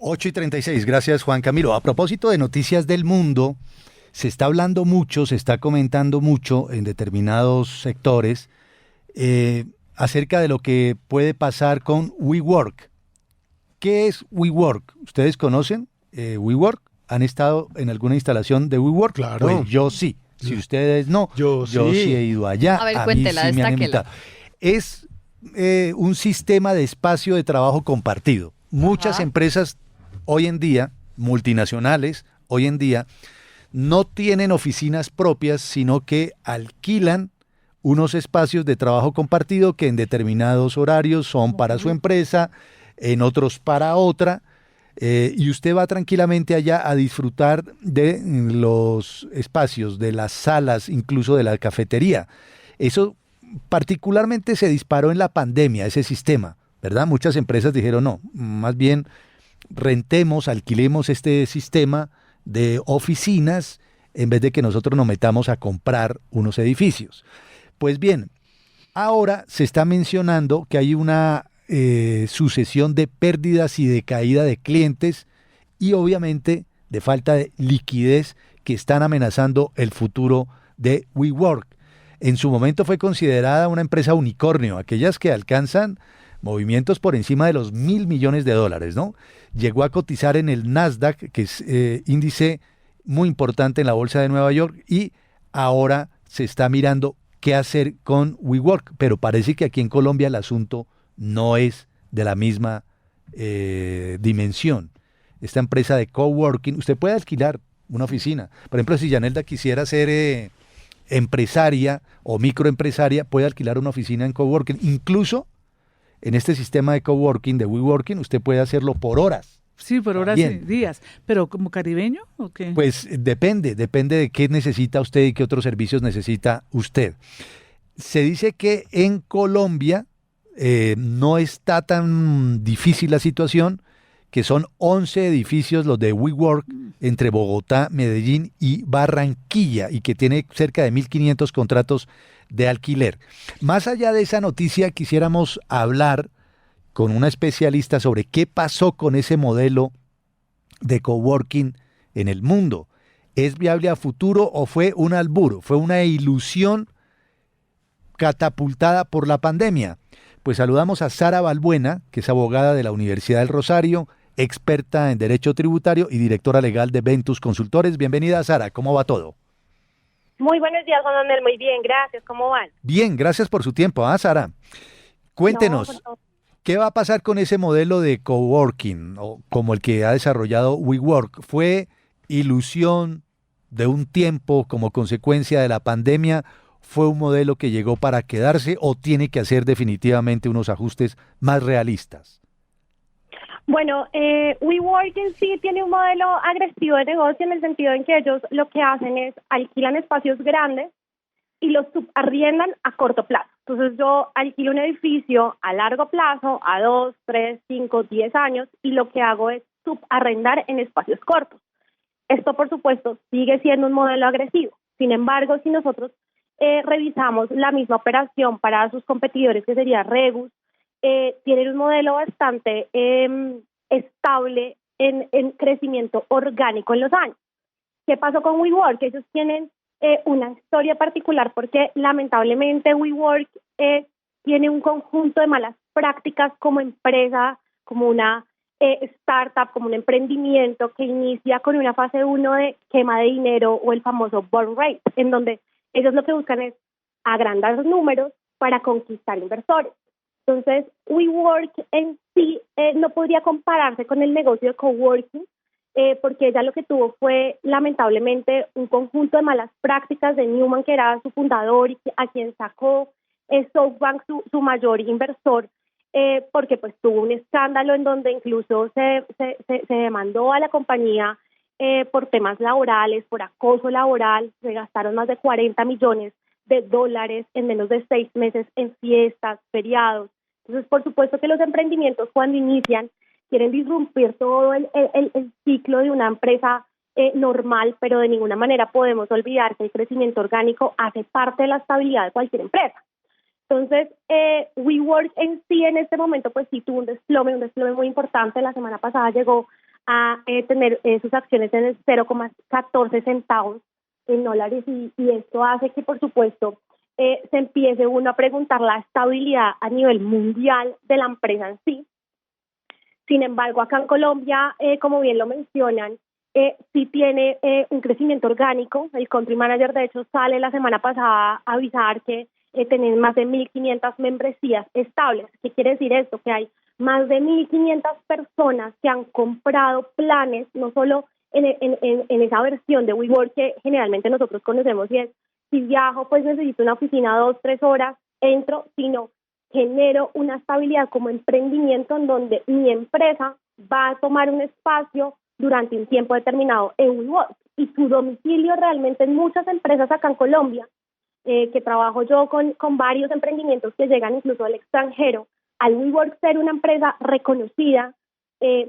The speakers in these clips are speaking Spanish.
8:36, gracias Juan Camilo. A propósito de noticias del mundo, se está hablando mucho, se está comentando mucho en determinados sectores acerca de lo que puede pasar con WeWork. ¿Qué es WeWork? ¿Ustedes conocen WeWork? ¿Han estado en alguna instalación de WeWork? Claro. Pues yo sí. Si ustedes no, Yo sí sí. he ido allá. A ver, mí cuéntela, sí me han destáquela. invitado. Es un sistema de espacio de trabajo compartido. Muchas Ajá. empresas hoy en día, multinacionales, hoy en día, no tienen oficinas propias, sino que alquilan unos espacios de trabajo compartido que en determinados horarios son para su empresa, en otros para otra, y usted va tranquilamente allá a disfrutar de los espacios, de las salas, incluso de la cafetería. Eso particularmente se disparó en la pandemia, ese sistema, ¿verdad? Muchas empresas dijeron, no, más bien rentemos, alquilemos este sistema de oficinas en vez de que nosotros nos metamos a comprar unos edificios. Pues bien, ahora se está mencionando que hay una sucesión de pérdidas y de caída de clientes y obviamente de falta de liquidez que están amenazando el futuro de WeWork. En su momento fue considerada una empresa unicornio, aquellas que alcanzan movimientos por encima de los $1.000 millones, ¿no? Llegó a cotizar en el Nasdaq, que es índice muy importante en la bolsa de Nueva York, y ahora se está mirando qué hacer con WeWork, pero parece que aquí en Colombia el asunto no es de la misma dimensión. Esta empresa de coworking, usted puede alquilar una oficina. Por ejemplo, si Yanelda quisiera ser empresaria o microempresaria, puede alquilar una oficina en coworking. Incluso en este sistema de coworking, de WeWorking, usted puede hacerlo por horas. Sí, por horas y días. ¿Pero como caribeño o qué? Pues depende de qué necesita usted y qué otros servicios necesita usted. Se dice que en Colombia no está tan difícil la situación, que son 11 edificios los de WeWork entre Bogotá, Medellín y Barranquilla, y que tiene cerca de 1.500 contratos de alquiler. Más allá de esa noticia, quisiéramos hablar con una especialista sobre qué pasó con ese modelo de coworking en el mundo. ¿Es viable a futuro o fue un albur? ¿Fue una ilusión catapultada por la pandemia? Pues saludamos a Sara Balbuena, que es abogada de la Universidad del Rosario, experta en Derecho Tributario y directora legal de Ventus Consultores. Bienvenida, Sara. ¿Cómo va todo? Muy buenos días, Juan Manuel. Muy bien, gracias. ¿Cómo van? Bien, gracias por su tiempo. Sara, cuéntenos, ¿qué va a pasar con ese modelo de coworking, o como el que ha desarrollado WeWork? ¿Fue ilusión de un tiempo como consecuencia de la pandemia? ¿Fue un modelo que llegó para quedarse o tiene que hacer definitivamente unos ajustes más realistas? Bueno, WeWork en sí tiene un modelo agresivo de negocio en el sentido en que ellos lo que hacen es alquilan espacios grandes y los subarriendan a corto plazo. Entonces yo alquilo un edificio a largo plazo, a 2, 3, 5, 10 años, y lo que hago es subarrendar en espacios cortos. Esto, por supuesto, sigue siendo un modelo agresivo. Sin embargo, si nosotros revisamos la misma operación para sus competidores, que sería Regus, tienen un modelo bastante estable en crecimiento orgánico en los años. ¿Qué pasó con WeWork? Ellos tienen una historia particular porque lamentablemente WeWork tiene un conjunto de malas prácticas como empresa, como una startup, como un emprendimiento que inicia con una fase 1 de quema de dinero o el famoso burn rate, en donde ellos lo que buscan es agrandar los números para conquistar inversores. Entonces, WeWork en sí no podría compararse con el negocio de coworking, porque ella lo que tuvo fue, lamentablemente, un conjunto de malas prácticas de Newman, que era su fundador y a quien sacó SoftBank, su mayor inversor, porque pues tuvo un escándalo en donde incluso se demandó a la compañía por temas laborales, por acoso laboral. Se gastaron más de $40 millones en menos de 6 meses en fiestas, feriados. Entonces, por supuesto que los emprendimientos cuando inician quieren disrumpir todo el ciclo de una empresa normal, pero de ninguna manera podemos olvidar que el crecimiento orgánico hace parte de la estabilidad de cualquier empresa. Entonces, WeWork en sí en este momento pues sí tuvo un desplome muy importante. La semana pasada llegó a tener sus acciones en el 0,14 centavos en dólares y esto hace que, por supuesto, se empiece uno a preguntar la estabilidad a nivel mundial de la empresa en sí. Sin embargo, acá en Colombia, como bien lo mencionan, sí tiene un crecimiento orgánico. El country manager, de hecho, sale la semana pasada a avisar que tienen más de 1.500 membresías estables. ¿Qué quiere decir esto? Que hay más de 1.500 personas que han comprado planes, no solo en esa versión de WeWork que generalmente nosotros conocemos y es, si viajo, pues necesito una oficina 2-3 horas, entro, sino genero una estabilidad como emprendimiento en donde mi empresa va a tomar un espacio durante un tiempo determinado en WeWork. Y su domicilio realmente en muchas empresas acá en Colombia, que trabajo yo con varios emprendimientos que llegan incluso al extranjero, al WeWork ser una empresa reconocida,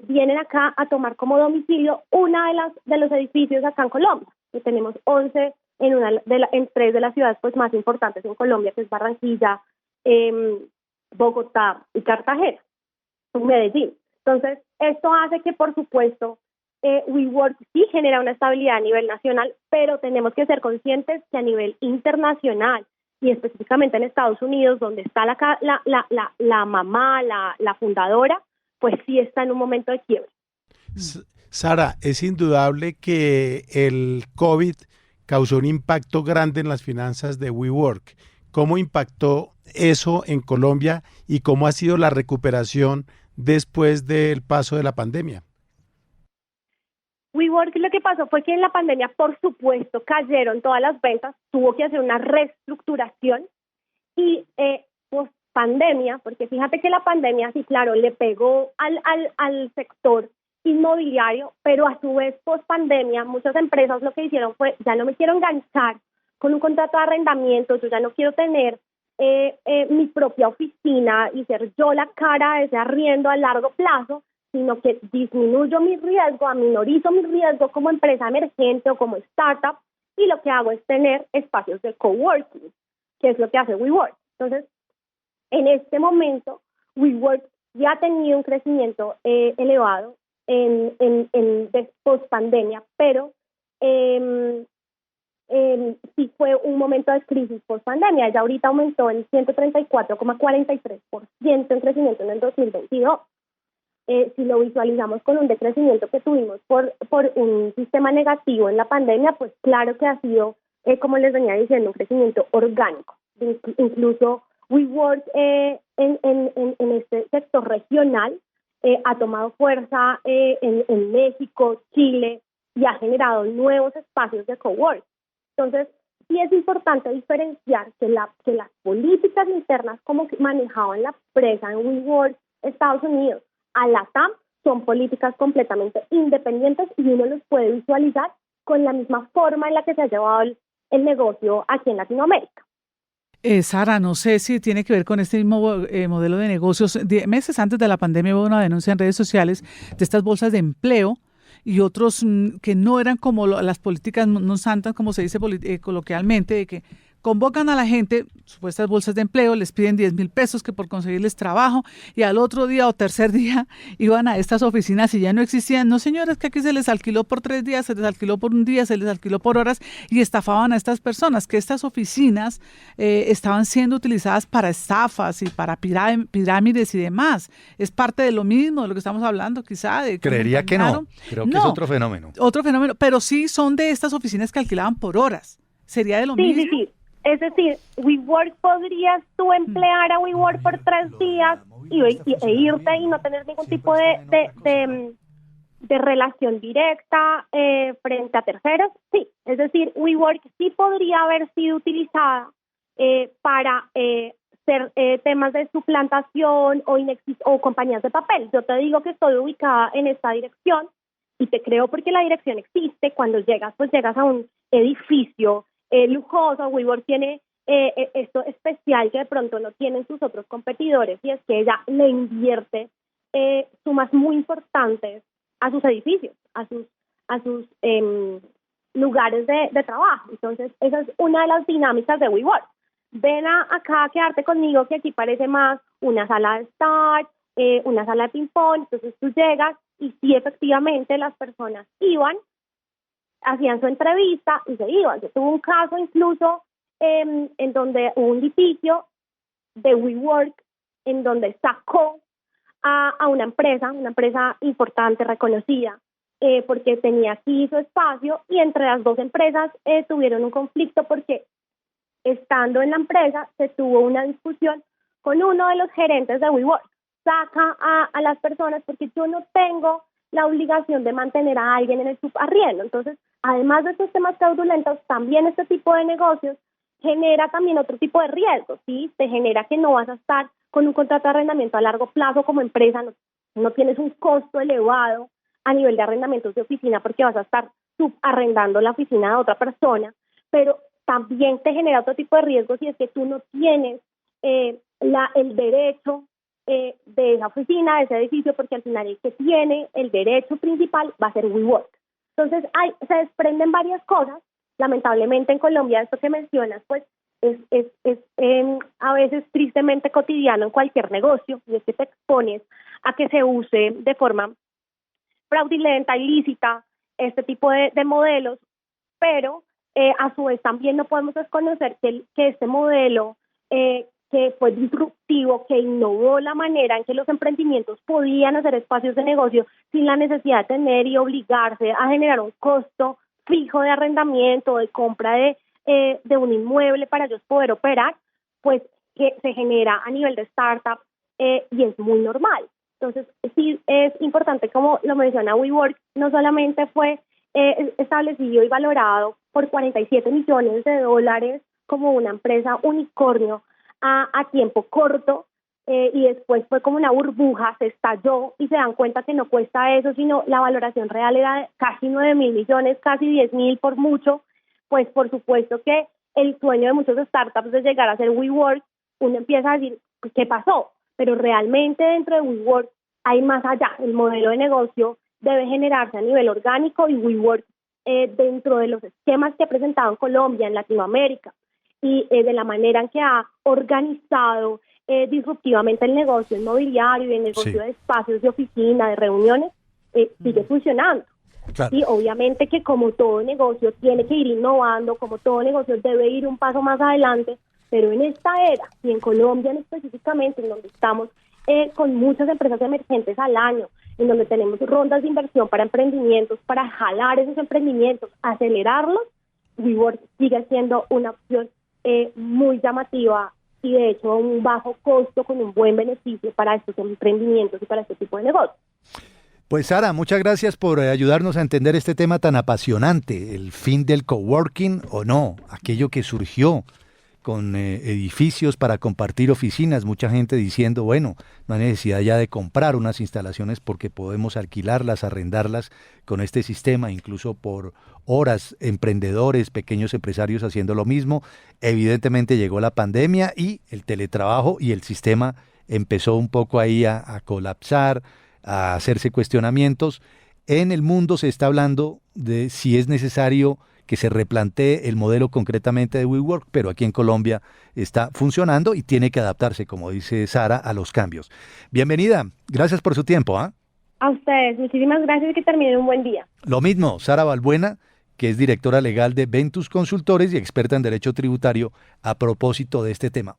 vienen acá a tomar como domicilio una de los edificios acá en Colombia, que tenemos 11 en 3 de las ciudades pues más importantes en Colombia, que es Barranquilla, Bogotá y Cartagena, Medellín. Entonces, esto hace que, por supuesto, WeWork sí genera una estabilidad a nivel nacional, pero tenemos que ser conscientes que a nivel internacional y específicamente en Estados Unidos, donde está la mamá, la fundadora, pues sí está en un momento de quiebre. Sara, es indudable que el COVID causó un impacto grande en las finanzas de WeWork. ¿Cómo impactó eso en Colombia y cómo ha sido la recuperación después del paso de la pandemia? WeWork, lo que pasó fue que en la pandemia, por supuesto, cayeron todas las ventas, tuvo que hacer una reestructuración y post pandemia, porque fíjate que la pandemia sí, claro, le pegó al sector inmobiliario, pero a su vez post pandemia muchas empresas lo que hicieron fue, ya no me quiero enganchar con un contrato de arrendamiento, yo ya no quiero tener mi propia oficina y ser yo la cara de ese arriendo a largo plazo, sino que disminuyo mi riesgo, aminorizo mi riesgo como empresa emergente o como startup, y lo que hago es tener espacios de coworking, que es lo que hace WeWork. Entonces, en este momento, WeWork ya ha tenido un crecimiento elevado en post-pandemia, pero sí fue un momento de crisis post-pandemia. Ya ahorita aumentó en 134,43% en crecimiento en el 2022. Si lo visualizamos con un decrecimiento que tuvimos por un sistema negativo en la pandemia, pues claro que ha sido, como les venía diciendo, un crecimiento orgánico. Incluso WeWork en este sector regional ha tomado fuerza en México, Chile, y ha generado nuevos espacios de cowork. Entonces, sí es importante diferenciar que las políticas internas como que manejaban la empresa en WeWork, Estados Unidos, a la TAM, son políticas completamente independientes y uno los puede visualizar con la misma forma en la que se ha llevado el negocio aquí en Latinoamérica. Sara, no sé si tiene que ver con este mismo modelo de negocios. Meses antes de la pandemia hubo una denuncia en redes sociales de estas bolsas de empleo y otros que no eran como las políticas no santas, como se dice coloquialmente, de que convocan a la gente, supuestas bolsas de empleo, les piden 10,000 pesos que por conseguirles trabajo y al otro día o tercer día iban a estas oficinas y ya no existían. No, señores, que aquí se les alquiló por 3 días, se les alquiló por un día, se les alquiló por horas y estafaban a estas personas, que estas oficinas estaban siendo utilizadas para estafas y para pirámides y demás. Es parte de lo mismo, de lo que estamos hablando quizá. Creería que no, creo que es otro fenómeno. Otro fenómeno, pero sí son de estas oficinas que alquilaban por horas. ¿Sería de lo mismo? Sí. Es decir, WeWork podrías tú emplear a WeWork por 3 días e irte y no tener ningún tipo de relación directa frente a terceros. Sí, es decir, WeWork sí podría haber sido utilizada para ser temas de suplantación o compañías de papel. Yo te digo que estoy ubicada en esta dirección y te creo porque la dirección existe. Cuando llegas, pues llegas a un edificio lujoso. WeWork tiene esto especial que de pronto no tienen sus otros competidores, y es que ella le invierte sumas muy importantes a sus edificios, a sus lugares de trabajo. Entonces, esa es una de las dinámicas de WeWork. Ven acá a quedarte conmigo, que aquí parece más una sala de estar, una sala de ping-pong. Entonces tú llegas y sí, efectivamente, las personas iban, hacían su entrevista y se iban. Yo tuve un caso incluso en donde hubo un litigio de WeWork, en donde sacó a una empresa importante, reconocida, porque tenía aquí su espacio, y entre las dos empresas tuvieron un conflicto porque estando en la empresa se tuvo una discusión con uno de los gerentes de WeWork. Saca a las personas porque yo no tengo la obligación de mantener a alguien en el subarriendo. Entonces, además de estos temas fraudulentos, también este tipo de negocios genera también otro tipo de riesgos, ¿sí? Te genera que no vas a estar con un contrato de arrendamiento a largo plazo como empresa, no tienes un costo elevado a nivel de arrendamientos de oficina porque vas a estar subarrendando la oficina de otra persona, pero también te genera otro tipo de riesgos, y es que tú no tienes el derecho de esa oficina, de ese edificio, porque al final el que tiene el derecho principal va a ser WeWork. Entonces se desprenden varias cosas. Lamentablemente en Colombia esto que mencionas pues es a veces tristemente cotidiano en cualquier negocio, y es que te expones a que se use de forma fraudulenta, ilícita, este tipo de modelos, pero a su vez también no podemos desconocer que este modelo que fue disruptivo, que innovó la manera en que los emprendimientos podían hacer espacios de negocio sin la necesidad de tener y obligarse a generar un costo fijo de arrendamiento, de compra de un inmueble para ellos poder operar, pues que se genera a nivel de startup y es muy normal. Entonces, sí es importante, como lo menciona WeWork, no solamente fue establecido y valorado por $47 millones como una empresa unicornio a tiempo corto, y después fue como una burbuja, se estalló y se dan cuenta que no cuesta eso, sino la valoración real era de casi 9.000 millones, casi 10.000 por mucho. Pues por supuesto que el sueño de muchos startups de llegar a ser WeWork, uno empieza a decir, ¿qué pasó? Pero realmente dentro de WeWork hay más allá. El modelo de negocio debe generarse a nivel orgánico, y WeWork dentro de los esquemas que ha presentado en Colombia, en Latinoamérica, y de la manera en que ha organizado disruptivamente el negocio inmobiliario y el negocio de espacios de oficina, de reuniones, sigue funcionando. Claro. Sí, obviamente que como todo negocio tiene que ir innovando, como todo negocio debe ir un paso más adelante, pero en esta era, y en Colombia específicamente, en donde estamos con muchas empresas emergentes al año, en donde tenemos rondas de inversión para emprendimientos, para jalar esos emprendimientos, acelerarlos, WeWork sigue siendo una opción muy llamativa, y de hecho a un bajo costo con un buen beneficio para estos emprendimientos y para este tipo de negocios. Pues Sara, muchas gracias por ayudarnos a entender este tema tan apasionante, el fin del coworking o no, aquello que surgió con edificios para compartir oficinas, mucha gente diciendo, bueno, no hay necesidad ya de comprar unas instalaciones porque podemos alquilarlas, arrendarlas con este sistema, incluso por horas, emprendedores, pequeños empresarios haciendo lo mismo. Evidentemente llegó la pandemia y el teletrabajo, y el sistema empezó un poco ahí a colapsar, a hacerse cuestionamientos. En el mundo se está hablando de si es necesario que se replantee el modelo concretamente de WeWork, pero aquí en Colombia está funcionando y tiene que adaptarse, como dice Sara, a los cambios. Bienvenida, gracias por su tiempo. A ustedes, muchísimas gracias y que terminen un buen día. Lo mismo, Sara Balbuena, que es directora legal de Ventus Consultores y experta en derecho tributario, a propósito de este tema.